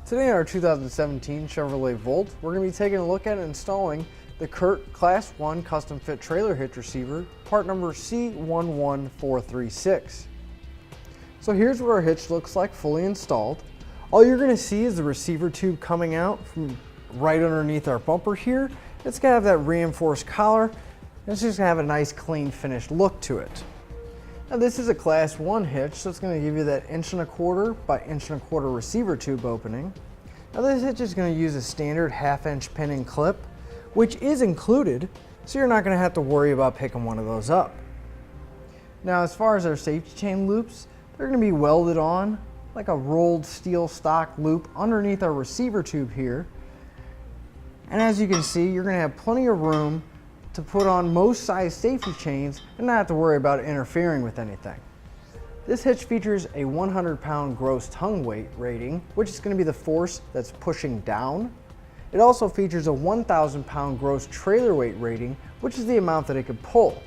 Today in our 2017 Chevrolet Volt, we're going to be taking a look at and installing the CURT Class 1 Custom Fit Trailer Hitch Receiver, part number C11436. So here's what our hitch looks like fully installed. All you're going to see is the receiver tube coming out from right underneath our bumper here. It's going to have that reinforced collar, and it's just going to have a nice clean finished look to it. Now this is a Class 1 hitch, so it's going to give you that 1¼ by 1¼ receiver tube opening. Now this hitch is going to use a standard 1/2" pin and clip, which is included, so you're not going to have to worry about picking one of those up. Now as far as our safety chain loops, they're going to be welded on like a rolled steel stock loop underneath our receiver tube here. And as you can see, you're going to have plenty of room to put on most size safety chains and not have to worry about interfering with anything. This hitch features a 100-pound gross tongue weight rating, which is going to be the force that's pushing down. It also features a 1,000-pound gross trailer weight rating, which is the amount that it could pull.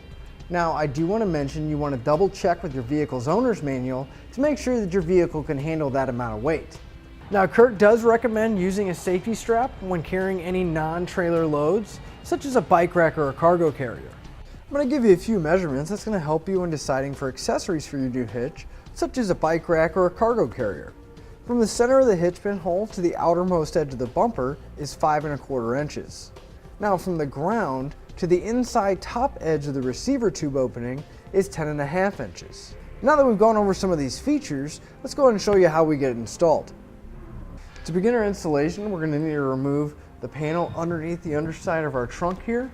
Now, I do want to mention you want to double check with your vehicle's owner's manual to make sure that your vehicle can handle that amount of weight. Now, CURT does recommend using a safety strap when carrying any non-trailer loads, such as a bike rack or a cargo carrier. I'm going to give you a few measurements that's going to help you in deciding for accessories for your new hitch, such as a bike rack or a cargo carrier. From the center of the hitch pin hole to the outermost edge of the bumper is 5¼ inches. Now from the ground to the inside top edge of the receiver tube opening is 10½ inches. Now that we've gone over some of these features, let's go ahead and show you how we get it installed. To begin our installation, we're going to need to remove the panel underneath the underside of our trunk here.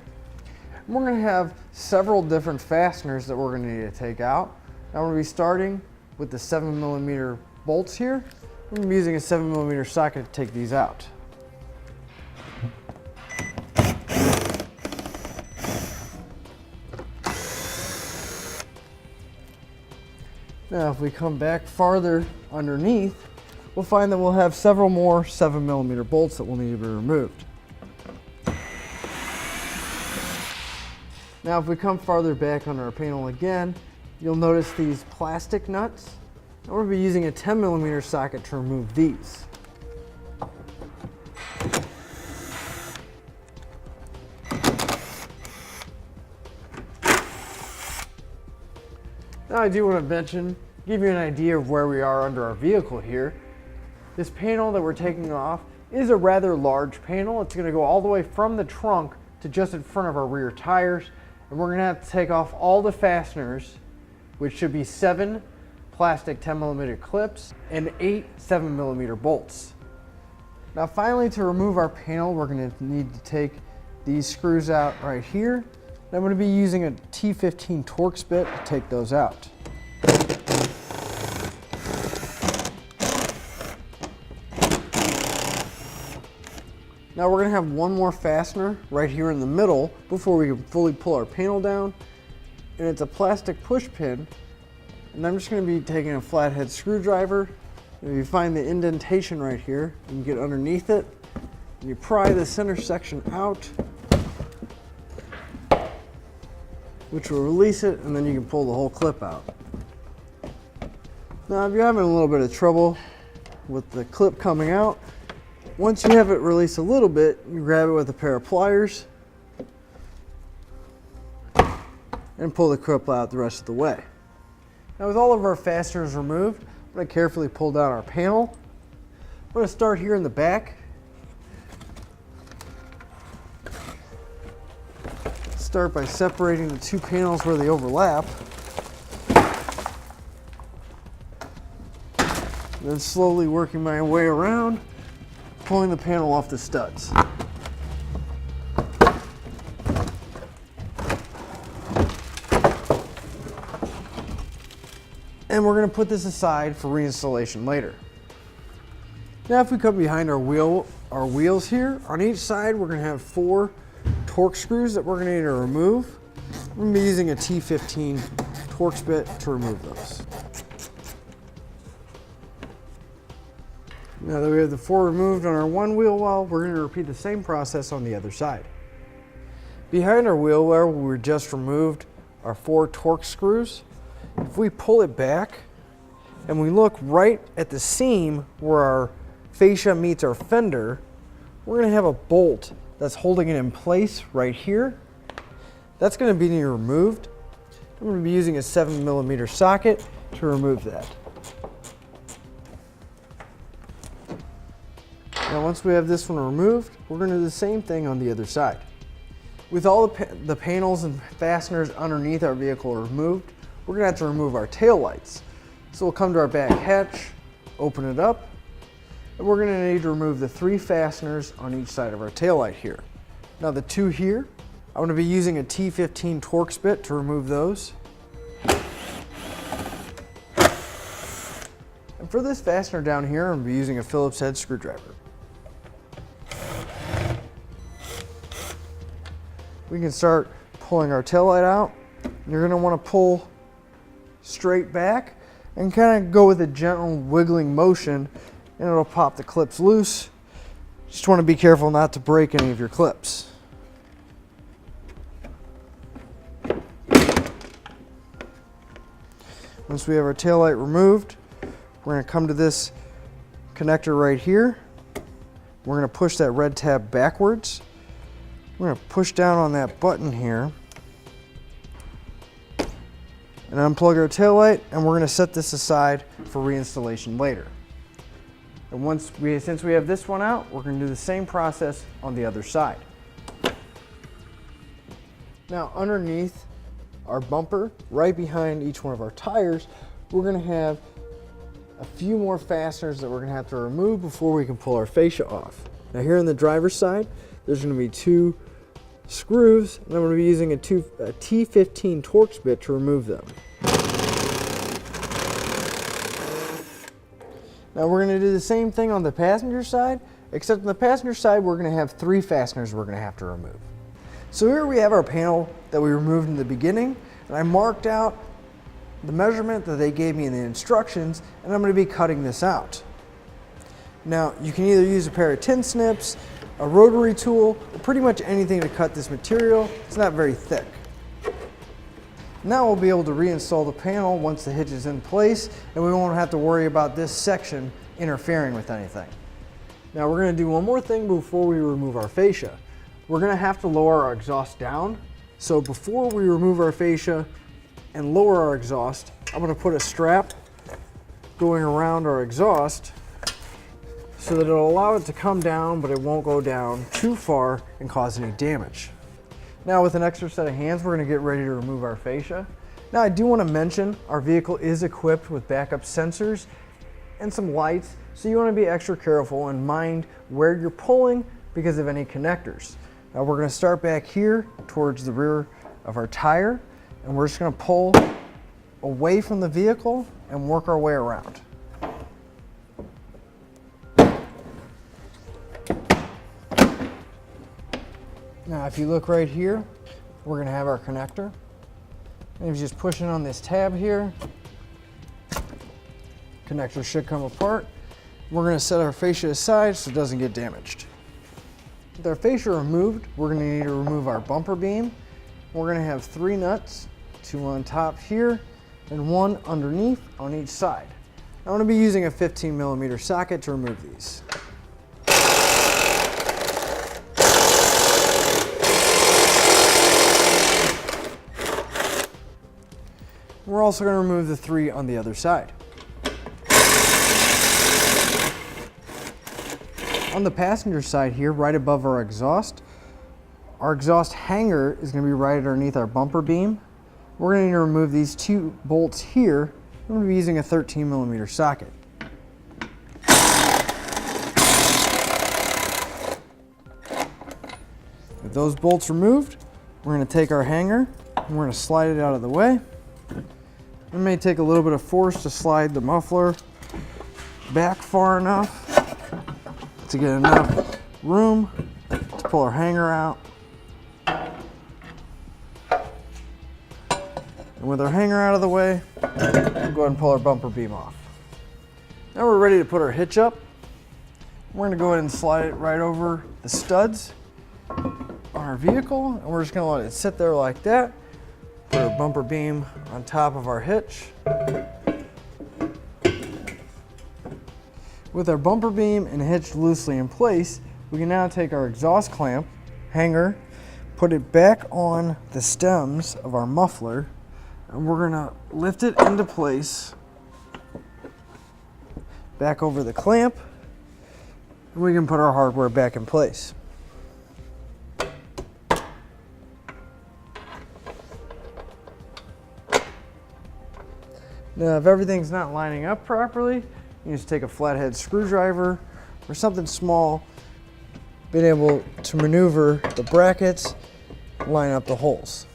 And we're going to have several different fasteners that we're going to need to take out. Now we're going to be starting with the 7mm bolts here. I'm going to be using a 7mm socket to take these out. Now if we come back farther underneath, we'll find that we'll have several more 7mm bolts that will need to be removed. Now if we come farther back on our panel again, you'll notice these plastic nuts. And we're going to be using a 10mm socket to remove these. Now I do want to mention, give you an idea of where we are under our vehicle here. This panel that we're taking off is a rather large panel. It's going to go all the way from the trunk to just in front of our rear tires. And we're going to have to take off all the fasteners, which should be 7 plastic 10mm clips and 8 7mm bolts. Now finally, to remove our panel, we're going to need to take these screws out right here. I'm going to be using a T15 Torx bit to take those out. Now we're going to have one more fastener right here in the middle before we can fully pull our panel down. And it's a plastic push pin. And I'm just going to be taking a flathead screwdriver. If you find the indentation right here, you can get underneath it. And you pry the center section out, which will release it, and then you can pull the whole clip out. Now if you're having a little bit of trouble with the clip coming out, once you have it release a little bit, you grab it with a pair of pliers and pull the clip out the rest of the way. Now with all of our fasteners removed, I'm going to carefully pull down our panel. I'm going to start here in the back. Start by separating the two panels where they overlap. Then slowly working my way around, pulling the panel off the studs. And we're going to put this aside for reinstallation later. Now if we come behind our wheels here, on each side we're going to have 4 Torx screws that we're going to need to remove. We're going to be using a T15 Torx bit to remove those. Now that we have the 4 removed on our one wheel well, we're going to repeat the same process on the other side. Behind our wheel well, we just removed our 4 Torx screws. If we pull it back and we look right at the seam where our fascia meets our fender, we're going to have a bolt that's holding it in place right here. That's going to be removed. I'm going to be using a 7mm socket to remove that. Now once we have this one removed, we're going to do the same thing on the other side. With all the panels and fasteners underneath our vehicle removed, we're going to have to remove our tail lights. So we'll come to our back hatch, open it up, and we're going to need to remove the 3 fasteners on each side of our tail light here. Now the 2 here, I'm going to be using a T15 Torx bit to remove those. And for this fastener down here, I'm going to be using a Phillips head screwdriver. We can start pulling our tail light out. You're going to want to pull straight back and kind of go with a gentle wiggling motion, and it'll pop the clips loose. Just want to be careful not to break any of your clips. Once we have our tail light removed, we're going to come to this connector right here. We're going to push that red tab backwards. We're going to push down on that button here and unplug our tail light, and we're going to set this aside for reinstallation later. And since we have this one out, we're going to do the same process on the other side. Now underneath our bumper, right behind each one of our tires, we're going to have a few more fasteners that we're going to have to remove before we can pull our fascia off. Now here on the driver's side, there's going to be 2 screws, and I'm going to be using a T15 Torx bit to remove them. Now we're going to do the same thing on the passenger side, except on the passenger side we're going to have 3 fasteners we're going to have to remove. So here we have our panel that we removed in the beginning, and I marked out the measurement that they gave me in the instructions, and I'm going to be cutting this out. Now you can either use a pair of tin snips, a rotary tool, or pretty much anything to cut this material. It's not very thick. Now we'll be able to reinstall the panel once the hitch is in place, and we won't have to worry about this section interfering with anything. Now we're going to do one more thing before we remove our fascia. We're going to have to lower our exhaust down. So before we remove our fascia and lower our exhaust, I'm going to put a strap going around our exhaust so that it'll allow it to come down, but it won't go down too far and cause any damage. Now with an extra set of hands, we're going to get ready to remove our fascia. Now I do want to mention our vehicle is equipped with backup sensors and some lights, so you want to be extra careful and mind where you're pulling because of any connectors. Now we're going to start back here towards the rear of our tire, and we're just going to pull away from the vehicle and work our way around. Now if you look right here, we're going to have our connector. And if you just push in on this tab here, connector should come apart. We're going to set our fascia aside so it doesn't get damaged. With our fascia removed, we're going to need to remove our bumper beam. We're going to have 3 nuts, 2 on top here and 1 underneath on each side. I'm going to be using a 15mm socket to remove these. We're also going to remove the 3 on the other side. On the passenger side here, right above our exhaust hanger is going to be right underneath our bumper beam. We're going to need to remove these 2 bolts here. I'm going to be using a 13mm socket. With those bolts removed, we're going to take our hanger and we're going to slide it out of the way. It may take a little bit of force to slide the muffler back far enough to get enough room to pull our hanger out. And with our hanger out of the way, we'll go ahead and pull our bumper beam off. Now we're ready to put our hitch up. We're going to go ahead and slide it right over the studs on our vehicle, and we're just going to let it sit there like that. Put our bumper beam on top of our hitch. With our bumper beam and hitch loosely in place, we can now take our exhaust clamp hanger, put it back on the stems of our muffler, and we're gonna lift it into place back over the clamp, and we can put our hardware back in place. Now, if everything's not lining up properly, you just take a flathead screwdriver or something small, being able to maneuver the brackets, line up the holes.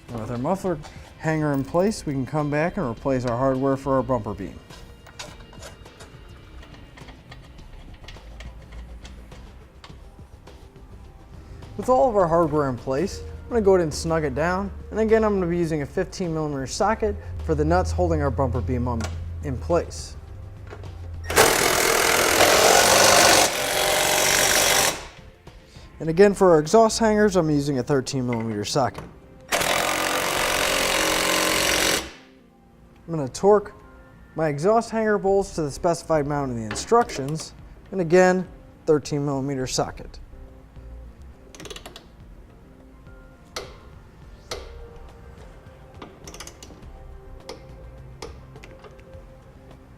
And with our muffler hanger in place, we can come back and replace our hardware for our bumper beam. With all of our hardware in place, I'm going to go ahead and snug it down, and again I'm going to be using a 15mm socket for the nuts holding our bumper beam in place. And again for our exhaust hangers, I'm using a 13mm socket. I'm going to torque my exhaust hanger bolts to the specified mount in the instructions, and again 13mm socket.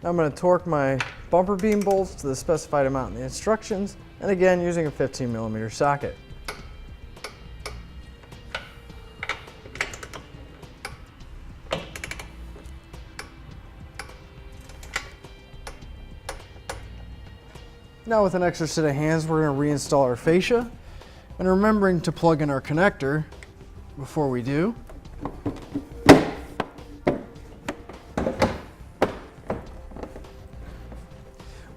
I'm going to torque my bumper beam bolts to the specified amount in the instructions, and again using a 15mm socket. Now with an extra set of hands, we're going to reinstall our fascia, and remembering to plug in our connector before we do.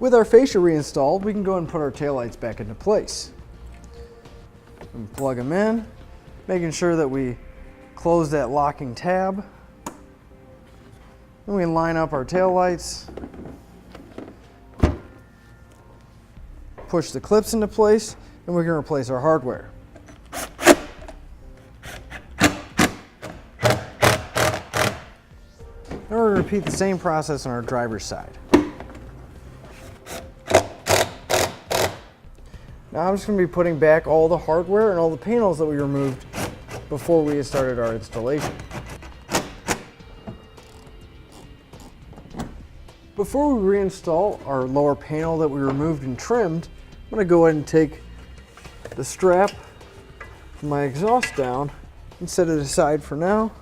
With our fascia reinstalled, we can go and put our taillights back into place. And plug them in, making sure that we close that locking tab. Then we line up our taillights, push the clips into place, and we can replace our hardware. Then we're going to repeat the same process on our driver's side. Now I'm just going to be putting back all the hardware and all the panels that we removed before we had started our installation. Before we reinstall our lower panel that we removed and trimmed, I'm going to go ahead and take the strap from my exhaust down and set it aside for now.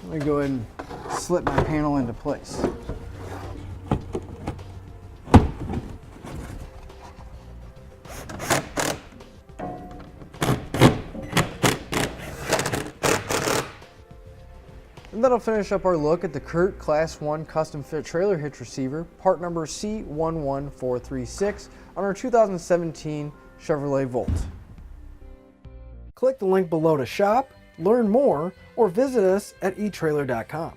I'm going to go ahead and slip my panel into place. And that'll finish up our look at the CURT Class 1 Custom Fit Trailer Hitch Receiver, part number C11436 on our 2017 Chevrolet Volt. Click the link below to shop, learn more, or visit us at etrailer.com.